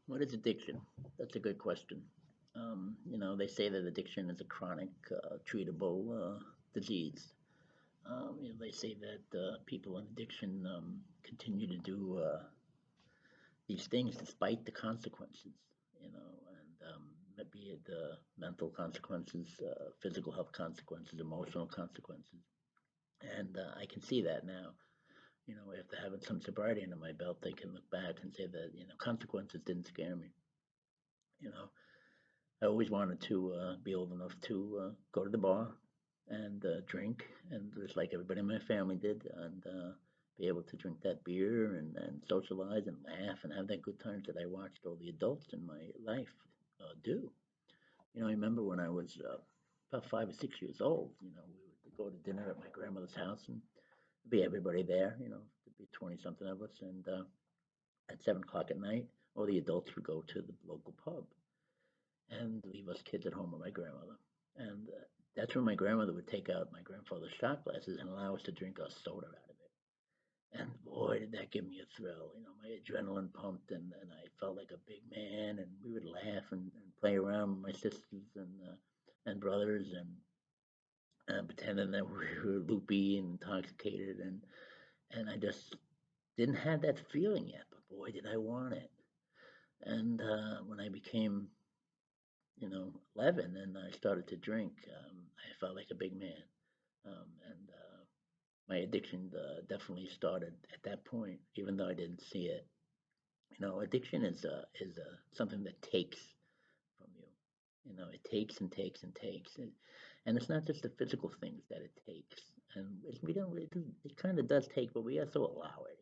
What is addiction? That's a good question. They say that addiction is a chronic, treatable disease. They say that people in addiction continue to do these things despite the consequences. Be it mental consequences, physical health consequences, emotional consequences, and I can see that now. After having some sobriety under my belt, they can look back and say that consequences didn't scare me. You know, I always wanted to be old enough to go to the bar and drink, and just like everybody in my family did, and be able to drink that beer and socialize and laugh and have that good times that I watched all the adults in my life do. I remember when I was about 5 or 6 years old. We would go to dinner at my grandmother's house and be everybody there. To be 20 something of us, and at 7 o'clock at night, all the adults would go to the local pub and leave us kids at home with my grandmother. And that's when my grandmother would take out my grandfather's shot glasses and allow us to drink our soda out of it. And boy, did that give me a thrill. My adrenaline pumped, and I felt like a big man. And we would laugh and play around with my sisters and brothers and pretending that we were loopy and intoxicated. And I just didn't have that feeling yet. But boy, did I want it. And when I became 11 and I started to drink, I felt like a big man. And my addiction definitely started at that point, even though I didn't see it. Addiction is something that takes from you. It takes and takes and takes, and it's not just the physical things that it takes. And we don't. It kind of does take, but we also allow it.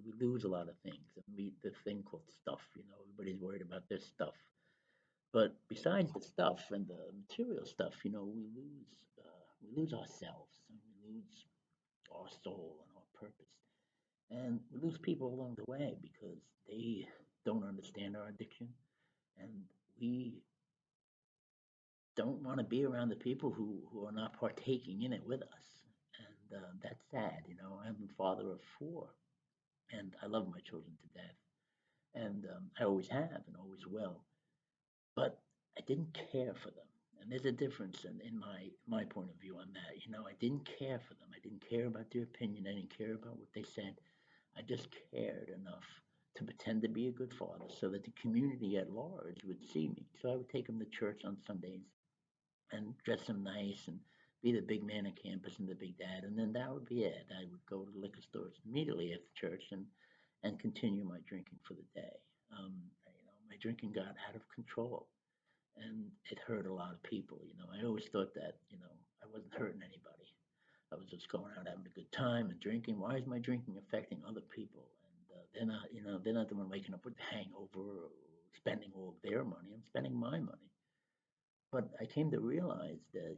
We lose a lot of things. And the thing called stuff. Everybody's worried about their stuff. But besides the stuff and the material stuff, we lose ourselves and we lose our soul and our purpose, and we lose people along the way because they don't understand our addiction, and we don't want to be around the people who are not partaking in it with us, and that's sad. I'm a father of four, and I love my children to death, and I always have and always will. But I didn't care for them. And there's a difference in my point of view on that. I didn't care for them. I didn't care about their opinion. I didn't care about what they said. I just cared enough to pretend to be a good father so that the community at large would see me. So I would take them to church on Sundays and dress them nice and be the big man on campus and the big dad. And then that would be it. I would go to the liquor stores immediately after church and continue my drinking for the day. My drinking got out of control and it hurt a lot of people. I always thought that I wasn't hurting anybody. I was just going out having a good time and drinking. Why is my drinking affecting other people? And they're not the one waking up with the hangover or spending all of their money. I'm spending my money. But I came to realize that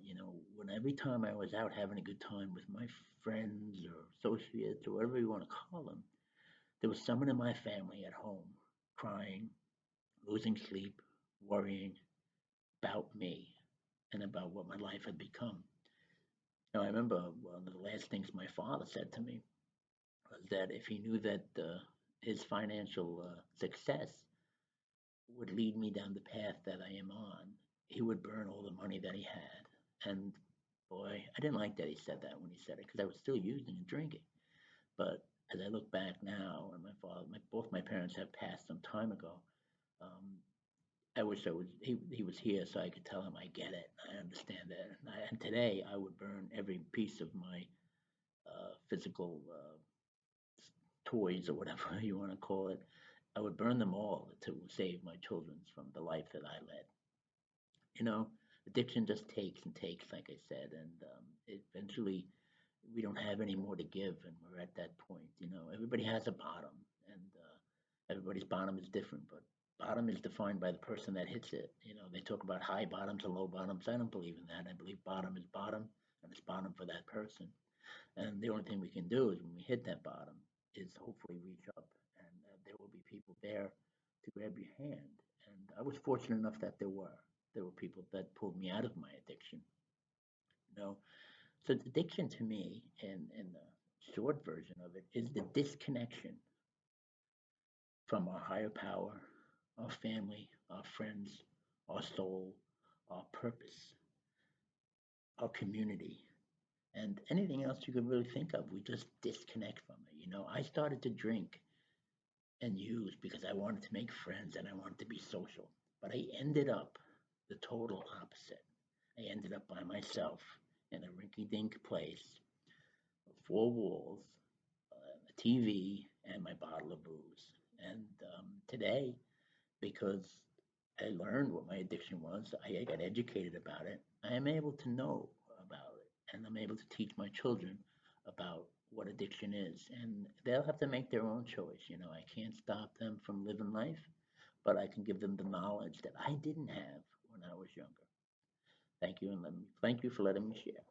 when every time I was out having a good time with my friends or associates or whatever you want to call them, there was someone in my family at home crying, losing sleep, worrying about me and about what my life had become. I remember one of the last things my father said to me was that if he knew that his financial success would lead me down the path that I am on, he would burn all the money that he had. And boy, I didn't like that he said that when he said it because I was still using and drinking. But as I look back now, and both my parents have passed some time ago. Um, I wish he was here so I could tell him I get it, I understand it, and today I would burn every piece of my physical toys or whatever you want to call it. I would burn them all to save my children from the life that I led. You know, Addiction just takes and takes, like I said, and eventually we don't have any more to give, and we're at that point. Everybody has a bottom, and everybody's bottom is different, but bottom is defined by the person that hits it. They talk about high bottoms and low bottoms. I don't believe in that. I believe bottom is bottom, and it's bottom for that person. And the only thing we can do is when we hit that bottom is hopefully reach up, and there will be people there to grab your hand. And I was fortunate enough that there were people that pulled me out of my addiction. You know, so addiction to me, in the short version of it, is the disconnection from our higher power, our family, our friends, our soul, our purpose, our community, and anything else you could really think of. We just disconnect from it. I started to drink and use because I wanted to make friends and I wanted to be social. But I ended up the total opposite. I ended up by myself in a rinky dink place, four walls, a TV, and my bottle of booze. And today, because I learned what my addiction was, I got educated about it, I am able to know about it. And I'm able to teach my children about what addiction is. And they'll have to make their own choice. I can't stop them from living life, but I can give them the knowledge that I didn't have when I was younger. Thank you, and thank you for letting me share.